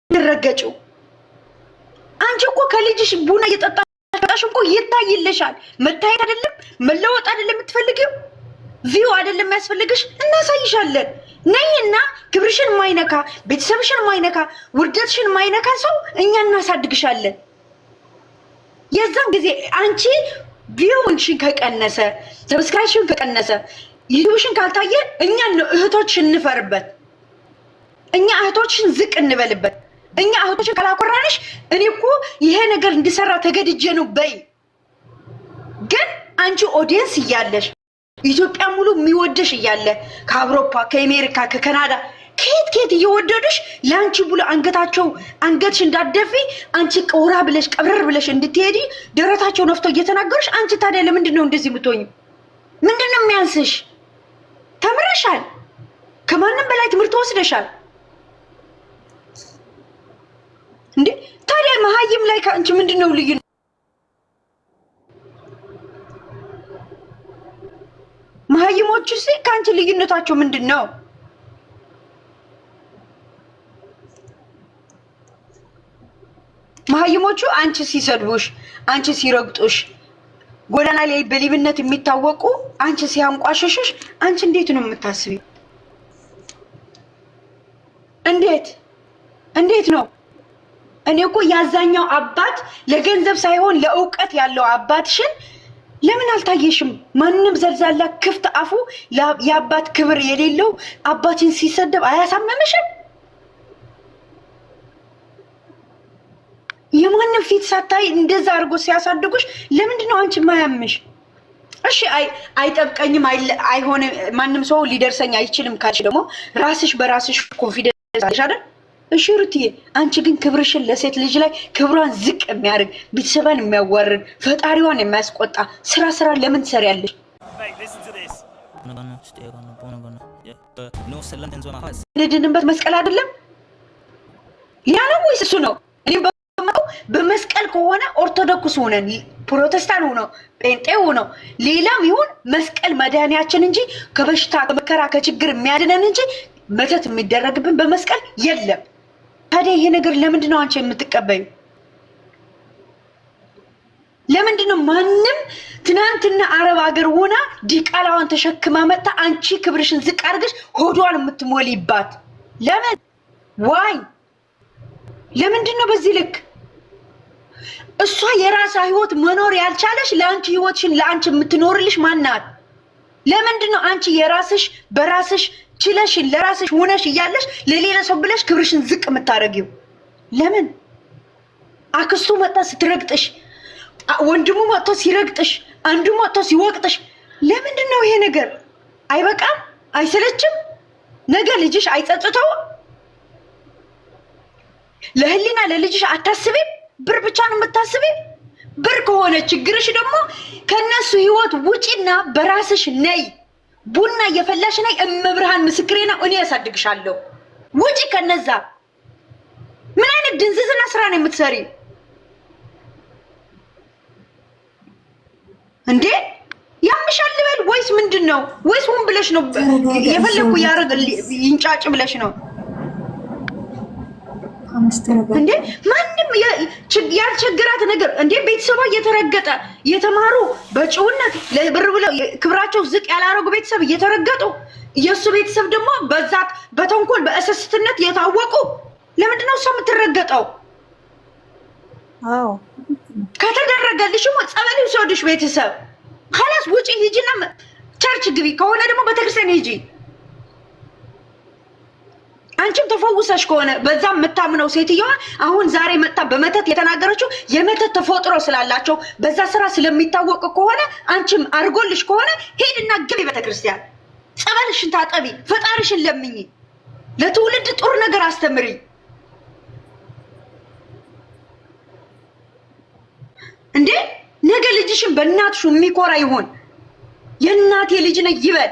ረገጨው አንቺ እኮ ከልጅሽ ቡና እየጠጣሽ እኮ ይታይልሻል። መታየት አይደለም መለወጥ አይደለም የምትፈልጊው ቪው አይደለም የሚያስፈልግሽ እናሳይሻለን። ነይና ክብርሽን ማይነካ ቤተሰብሽን ማይነካ ውርደትሽን ማይነካ ሰው እኛ እናሳድግሻለን። የዛን ጊዜ አንቺ ቪውሽን ከቀነሰ ሰብስክራይብሽን ከቀነሰ ዩቲዩብሽን ካልታየ እኛ እህቶችሽን እንፈርበት፣ እኛ እህቶችሽን ዝቅ እንበልበት። እኛ እህቶችን ካላኮራንሽ እኔ እኮ ይሄ ነገር እንዲሰራ ተገድጄ ነው በይ። ግን አንቺ ኦዲየንስ እያለሽ ኢትዮጵያ ሙሉ የሚወደሽ እያለ ከአውሮፓ ከአሜሪካ ከካናዳ ከየት እየወደዱሽ ለአንቺ ብሎ አንገትሽ እንዳትደፊ አንቺ ቀውራ ብለሽ ቀብረር ብለሽ እንድትሄዲ ደረታቸው ነፍቶ እየተናገሩሽ አንቺ ታዲያ ለምንድን ነው እንደዚህ የምትሆኚ? ምንድን ነው የሚያንስሽ? ተምረሻል። ከማንም በላይ ትምህርት ወስደሻል እንዴ። ታዲያ መሀይም ላይ ከአንቺ ምንድን ነው ልዩ? መሀይሞቹ ከአንቺ ልዩነታቸው ምንድን ነው? መሀይሞቹ አንቺ ሲሰድቡሽ፣ አንቺ ሲረግጡሽ፣ ጎዳና ላይ በሊብነት የሚታወቁ አንቺ ሲያንቋሽሽሽ አንቺ እንዴት ነው የምታስቢ? እንዴት ነው? እኔ እኮ ያዛኛው አባት ለገንዘብ ሳይሆን ለእውቀት ያለው አባትሽን ለምን አልታየሽም? ማንም ዘልዛላ ክፍት አፉ የአባት ክብር የሌለው አባትን ሲሰደብ አያሳመመሽም? የማንም ፊት ሳታይ እንደዛ አድርጎ ሲያሳድጉሽ ለምንድን ነው አንቺ ማያምሽ? እሺ አይጠብቀኝም አይሆነ ማንም ሰው ሊደርሰኝ አይችልም ካልሽ ደግሞ ራስሽ በራስሽ ኮንፊደንስ አለሽ አይደል? እሺ ሩትዬ፣ አንቺ ግን ክብርሽን ለሴት ልጅ ላይ ክብሯን ዝቅ የሚያደርግ ቤተሰቧን የሚያዋርድ ፈጣሪዋን የሚያስቆጣ ስራ ለምን ትሰሪያለሽ? ልድንበት መስቀል አይደለም ያ ነው ወይስ እሱ ነው? እኔም በመስቀል ከሆነ ኦርቶዶክስ ሆነን ፕሮቴስታንት ሆኖ ጴንጤ ሆኖ ሌላም ይሁን መስቀል መድኃኒያችን እንጂ ከበሽታ ከመከራ ከችግር የሚያድነን እንጂ መተት የሚደረግብን በመስቀል የለም። ታዲያ ይሄ ነገር ለምንድን ነው አንቺ የምትቀበዩ? ለምንድን ነው ማንም ትናንትና አረብ ሀገር ሆና ዲቃላዋን ተሸክማ መጣ አንቺ ክብርሽን ዝቅ አድርገሽ ሆዷን የምትሞሊባት? ለምን ዋይ? ለምንድን ነው በዚህ ልክ? እሷ የራሷ ህይወት መኖር ያልቻለሽ ለአንቺ ህይወትሽን ለአንቺ የምትኖርልሽ ማናት? ለምንድን ነው አንቺ የራስሽ በራስሽ ችለሽን ለራስሽ ሆነሽ እያለሽ ለሌላ ሰው ብለሽ ክብርሽን ዝቅ የምታረጊው? ለምን? አክስቱ መጣ ስትረግጥሽ፣ ወንድሙ መጥቶ ሲረግጥሽ፣ አንዱ መጥቶ ሲወቅጥሽ፣ ለምንድን ነው ይሄ ነገር? አይበቃም? አይሰለችም? ነገ ልጅሽ አይጸጽተውም? ለህሊና ለልጅሽ አታስቢም? ብር ብቻ ነው የምታስቢ? ብር ከሆነ ችግርሽ ደግሞ ከነሱ ህይወት ውጪና በራስሽ ነይ። ቡና እየፈላሽ ነይ። እመብርሃን ምስክሬ ነው። እኔ ያሳድግሻለሁ። ውጪ ከነዛ። ምን አይነት ድንዝዝና ስራ ነው የምትሰሪ እንዴ? ያምሻል ልበል ወይስ ምንድን ነው? ወይስ ምን ብለሽ ነው የፈለኩ ያረግ ይንጫጭ ብለሽ ነው እንዴ? ማንም ያልቸገራት ነገር እንዴ? ቤተሰቧ እየተረገጠ የተማሩ በጭውነት ለብር ብለው ክብራቸው ዝቅ ያላረጉ ቤተሰብ እየተረገጡ የሱ ቤተሰብ ደግሞ በዛት በተንኮል በእስስትነት የታወቁ ለምንድን ነው እሷ የምትረገጠው? አዎ ከተደረገልሽ ጸበል ይወስድሽ ቤተሰብ خلاص ውጪ ሂጂና ቸርች ግቢ፣ ከሆነ ደግሞ ቤተክርስቲያን ሂጂ። አንቺም ተፈውሰሽ ከሆነ በዛም የምታምነው ሴትዮዋ አሁን ዛሬ መጣ በመተት የተናገረችው የመተት ተፈጥሮ ስላላቸው በዛ ስራ ስለሚታወቅ ከሆነ አንቺም አርጎልሽ ከሆነ ሄድና ግቢ ቤተክርስቲያን፣ ጸበልሽን ታጠቢ፣ ፈጣሪሽን ለምኚ፣ ለትውልድ ጥሩ ነገር አስተምሪ። እንዴ ነገ ልጅሽን በእናትሽ የሚኮራ ይሆን የእናቴ ልጅ ነኝ ይበል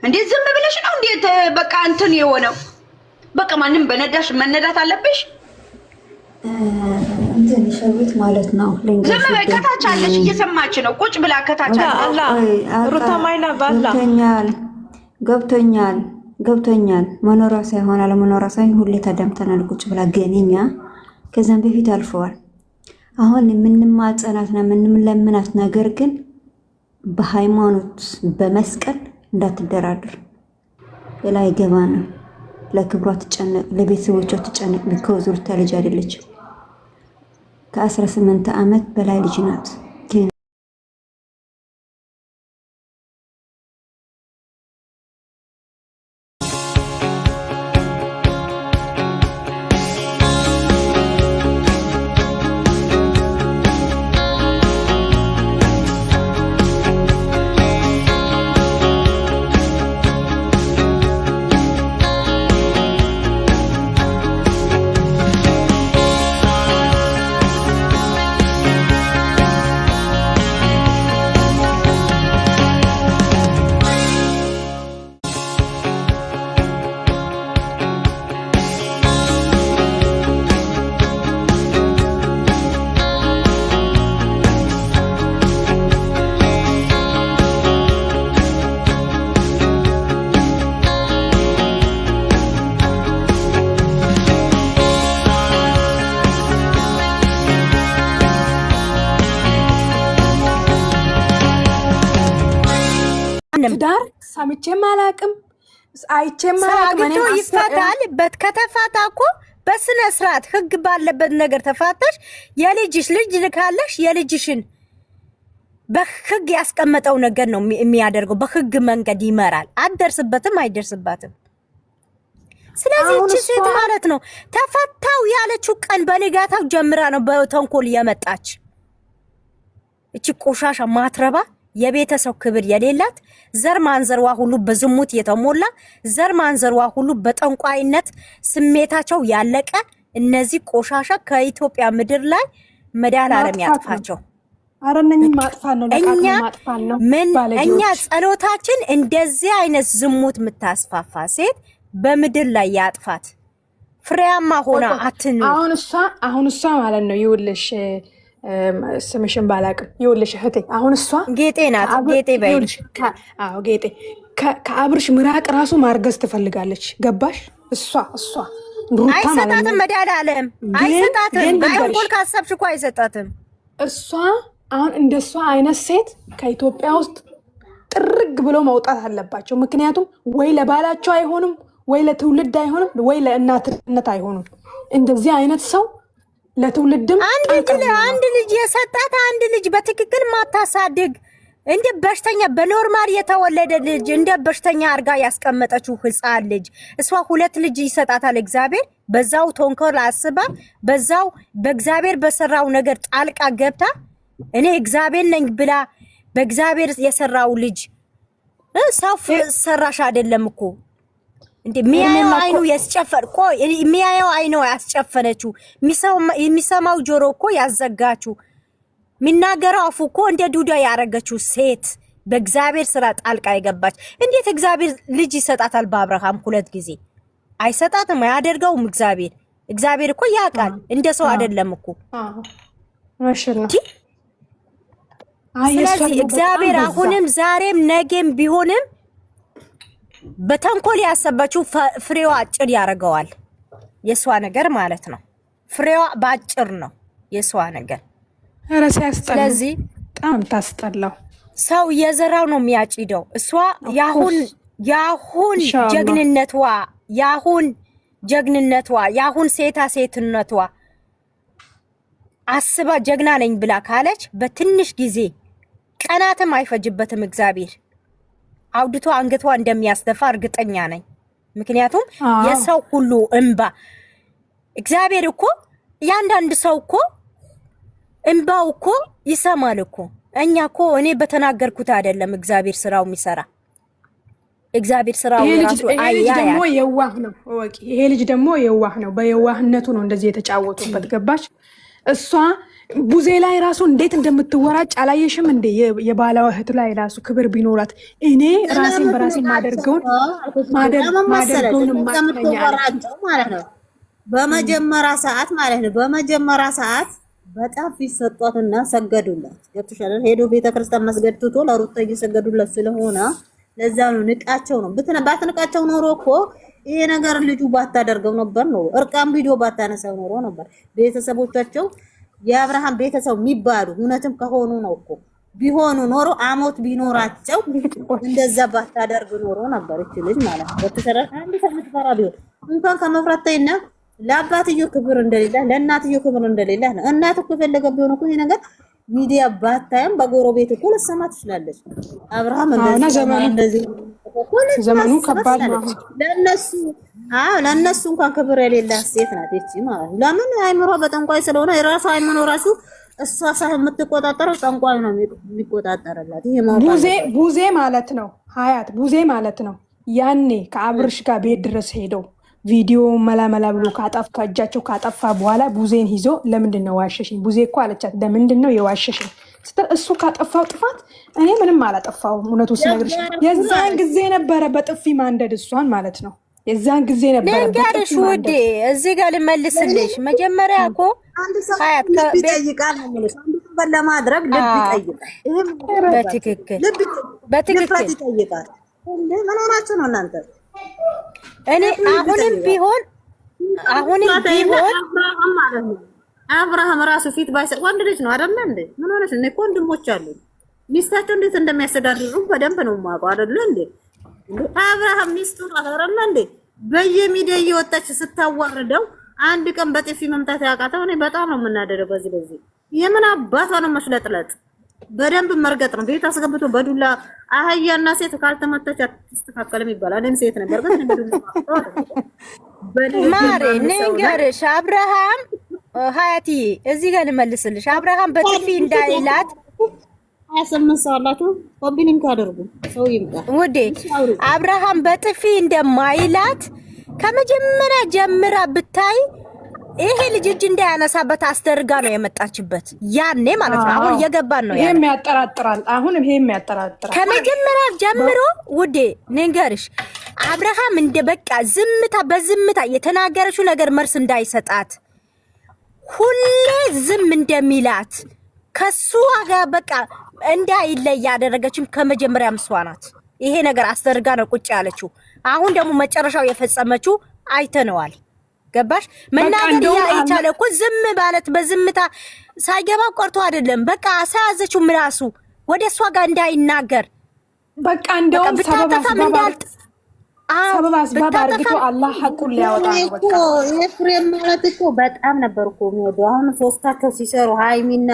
እንዴ? ዝም ብለሽ ነው እንዴ? በቃ እንትን የሆነው በቃ ማንም በነዳሽ መነዳት አለብሽ እንትን ሸዊት ማለት ነው። ዝም በይ። ከታች አለሽ እየሰማች ነው ቁጭ ብላ ከታች አለ። ሩታ ማይላ ባላ ገብቶኛል ገብቶኛል። መኖሯ ሳይሆን አለመኖሯ ሳይሆን ሁሌ ተዳምተናል ቁጭ ብላ ገኒኛ ከዛም በፊት አልፈዋል። አሁን የምንማጸናትና የምንለምናት ነገር ግን በሃይማኖት በመስቀል እንዳትደራድር። ሌላ አይገባንም። ለክብሯ ትጨነቅ፣ ለቤተሰቦቿ ትጨነቅ። ቢኮዝ ሩታ ልጅ አይደለችም። ከ18 ዓመት በላይ ልጅ ናት። ትዳር ሰምቼም አላቅም አይቼም አላቅም። እኔ ይፈታል ከተፋታ እኮ በስነ ስርዓት ህግ ባለበት ነገር ተፋታሽ የልጅሽ ልጅ ልካለሽ የልጅሽን በህግ ያስቀመጠው ነገር ነው የሚያደርገው። በህግ መንገድ ይመራል። አትደርስበትም አይደርስባትም። ስለዚህ እቺ ሴት ማለት ነው ተፈታው ያለችው ቀን በንጋታው ጀምራ ነው በተንኮል የመጣች። እቺ ቆሻሻ ማትረባ የቤተሰብ ክብር የሌላት ዘር ማንዘርዋ ሁሉ በዝሙት የተሞላ ዘር ማንዘርዋ ሁሉ በጠንቋይነት ስሜታቸው ያለቀ እነዚህ ቆሻሻ ከኢትዮጵያ ምድር ላይ መድኃኒዓለም ያጥፋቸው። አረነኝ ማጥፋት ነው ለቃት ማጥፋት ነው። እኛ ጸሎታችን እንደዚህ አይነት ዝሙት የምታስፋፋ ሴት በምድር ላይ ያጥፋት፣ ፍሬያማ ሆና አትኑ። አሁን እሷ ማለት ነው ይውልሽ ስምሽን ባላቅም ይውልሽ እህቴ አሁን እሷ ጌጤ ናት። ጌጤ በይልሽ። አዎ ጌጤ ከአብርሽ ምራቅ ራሱ ማርገዝ ትፈልጋለች። ገባሽ? እሷ ሩታ አይሰጣትም። መድኃኒዓለም አይሰጣትም። ባይሆን ካሰብሽ እኮ አይሰጣትም። እሷ አሁን እንደሷ አይነት ሴት ከኢትዮጵያ ውስጥ ጥርግ ብሎ መውጣት አለባቸው። ምክንያቱም ወይ ለባላቸው አይሆንም፣ ወይ ለትውልድ አይሆንም፣ ወይ ለእናትነት አይሆንም። እንደዚህ አይነት ሰው ለትውልድም አንድ ልጅ የሰጣት አንድ ልጅ በትክክል ማታሳድግ እንደ በሽተኛ በኖርማል የተወለደ ልጅ እንደ በሽተኛ አርጋ ያስቀመጠችው ህፃን ልጅ እሷ ሁለት ልጅ ይሰጣታል እግዚአብሔር። በዛው ተንኮል አስባ በዛው በእግዚአብሔር በሰራው ነገር ጣልቃ ገብታ እኔ እግዚአብሔር ነኝ ብላ በእግዚአብሔር የሰራው ልጅ ሰው ሰራሽ አይደለም እኮ እንዴ ሚያየው አይኑ ያስጨፈር ቆይ ሚያየው አይኑ ያስጨፈነችው የሚሰማው ጆሮ እኮ ያዘጋችው ሚናገረው አፉ እኮ እንደ ዱዳ ያረገችው ሴት በእግዚአብሔር ስራ ጣልቃ የገባች እንዴት እግዚአብሔር ልጅ ይሰጣታል? በአብርሃም ሁለት ጊዜ አይሰጣትም፣ አያደርገውም። እግዚአብሔር እኮ ያውቃል፣ እንደ ሰው አይደለም እኮ ማሻአላህ። ስለዚህ እግዚአብሔር አሁንም ዛሬም ነገም ቢሆንም በተንኮል ያሰበችው ፍሬዋ አጭር ያደርገዋል። የሷ ነገር ማለት ነው ፍሬዋ ባጭር ነው የሷ ነገር። ስለዚህ በጣም ታስጠላው። ሰው የዘራው ነው የሚያጭደው። እሷ ያሁን ጀግንነቷ ያሁን ሴትነቷ አስባ ጀግና ነኝ ብላ ካለች በትንሽ ጊዜ ቀናትም አይፈጅበትም እግዚአብሔር አውድቶ አንገቷ እንደሚያስደፋ እርግጠኛ ነኝ። ምክንያቱም የሰው ሁሉ እንባ እግዚአብሔር እኮ ያንዳንድ ሰው እኮ እንባው እኮ ይሰማል እኮ። እኛ እኮ እኔ በተናገርኩት አይደለም እግዚአብሔር ስራው የሚሰራ እግዚአብሔር ስራው ራሱ ደግሞ የዋህ ነው። ወቂ ይሄ ልጅ ደግሞ የዋህ ነው። በየዋህነቱ ነው እንደዚህ የተጫወቱበት። ገባሽ? እሷ ቡዜ ላይ ራሱ እንዴት እንደምትወራጭ አላየሽም እንዴ? የባላው እህት ላይ ራሱ ክብር ቢኖራት እኔ ራሴን በራሴ ማደርገውን ማለት ነው። በመጀመሪያ ሰዓት በጣም ይሰጧትና ሰገዱላት። ገብቶሻል? ሄዶ ቤተክርስቲያን መስገድ ትቶ ለሩታ እየሰገዱላት ስለሆነ ለዛ ነው ንቃቸው ነው። ባትንቃቸው ኖሮ እኮ ይሄ ነገር ልጁ ባታደርገው ነበር ነው። እርቃም ቪዲዮ ባታነሳው ኖሮ ነበር። ቤተሰቦቻቸው የአብርሃም ቤተሰብ የሚባሉ እውነትም ከሆኑ ነው እኮ ቢሆኑ ኖሮ አሞት ቢኖራቸው እንደዛ ባታደርግ ኖሮ ነበር እቺ ልጅ ማለት ነው። በተሰራ አንድ ሰው ምትፈራ ቢሆን እንኳን ከመፍራት ተይና ለአባትዮ ክብር እንደሌለ ለእናትዮ ክብር እንደሌለ ነው። እናት እኮ የፈለገ ቢሆን እኮ ይሄ ነገር ሚዲያ ባታየም በጎረቤት እኮ ልትሰማ ትችላለች። አብርሃም እንደዚህ ዘመኑ ከባድ ነው ለእነሱ እንኳን ክብር የሌላት ሴት ናት እቺ ማለት ነው። ለምን አይምሮ በጠንቋይ ስለሆነ የራሷ አይምሮ ራሱ እሷ ሳይሆን የምትቆጣጠረው ጠንቋይ ነው የሚቆጣጠርላት። ይሄ ቡዜ ማለት ነው ሀያት ቡዜ ማለት ነው። ያኔ ከአብርሽ ጋር ቤት ድረስ ሄደው ቪዲዮ መላመላ ብሎ ከእጃቸው ካጠፋ በኋላ ቡዜን ይዞ ለምንድን ነው ዋሸሽኝ? ቡዜ እኮ አለቻት ለምንድን ነው የዋሸሽኝ ስትል እሱ ካጠፋው ጥፋት እኔ ምንም አላጠፋውም እውነቱ ስነግርሽ የዛን ጊዜ ነበረ በጥፊ ማንደድ እሷን ማለት ነው። የዛን ጊዜ ነበረ ለንጋርሽ ውዴ እዚህ ጋር ልመልስልሽ። መጀመሪያ እኮ ሀያት ይጠይቃል ነው ማለት ነው። ለማድረግ ልብ ይጠይቃል። ይሄ በትክክል ይጠይቃል። ምን ሆናችሁ ነው እናንተ? እኔ አሁንም ቢሆን አብርሃም ራሱ ፊት ባይሰጥ ወንድ ልጅ ነው አይደል እንዴ? ምን ሆነሽ? እኔ እኮ ወንድሞች አሉ ሚስታቸው እንዴት እንደሚያስተዳድሩ በደንብ ነው የማውቀው አይደል እንዴ? አብርሃም ሚስቱ አይደል እንዴ? በየሚዲያ እየወጣች ስታዋርደው አንድ ቀን በጥፊ መምታት ያቃተው እኔ በጣም ነው የምናደደው። በዚህ የምን አባቷ ነው መሽለጥለጥ? በደንብ መርገጥ ነው። ቤት አስገብቶ በዱላ አህያና ሴት ካልተመተች አትስተካከልም ይባላል። እኔም ሴት ነበር ግን በዱላ ማሬ ንገርሽ አብርሃም ሀያቲ እዚህ ጋር ልመልስልሽ። አብርሃም በጥፊ እንዳይላት 28 ሰው አላችሁ ኮምቢኒንግ አድርጉ ሰው ይምጣ ውዴ። አብርሃም በጥፊ እንደማይላት ከመጀመሪያ ጀምራ ብታይ ይሄ ልጅ እጅ እንዳያነሳበት አስተርጋ ነው የመጣችበት ያኔ ማለት ነው። አሁን እየገባን ነው። ይሄም ያጠራጥራል። አሁንም ይሄም ያጠራጥራል። ከመጀመሪያ ጀምሮ ውዴ ንገርሽ አብርሃም እንደ በቃ በዝምታ የተናገረችው ነገር መልስ እንዳይሰጣት ሁሌ ዝም እንደሚላት ከሱ ጋር በቃ እንዳይለይ ያደረገችም ከመጀመሪያ ምስዋ ናት። ይሄ ነገር አስተርጋ ነው ቁጭ ያለችው። አሁን ደግሞ መጨረሻው የፈጸመችው አይተነዋል። ገባሽ? መናገር ያይቻለ እኮ ዝም ማለት በዝምታ ሳይገባው ቆርጦ አይደለም። በቃ አሳያዘችው ምላሱ ወደ እሷ ጋር እንዳይናገር በቃ እንደውም ሰበብ አስባብ አድርጎ አላህ ሐቁን ሊያወጣ ነው። በቃ ኤፍሬም ማለት እኮ በጣም ነበር እኮ የሚወደው። አሁን ሶስታቸው ሲሰሩ ሃይሚና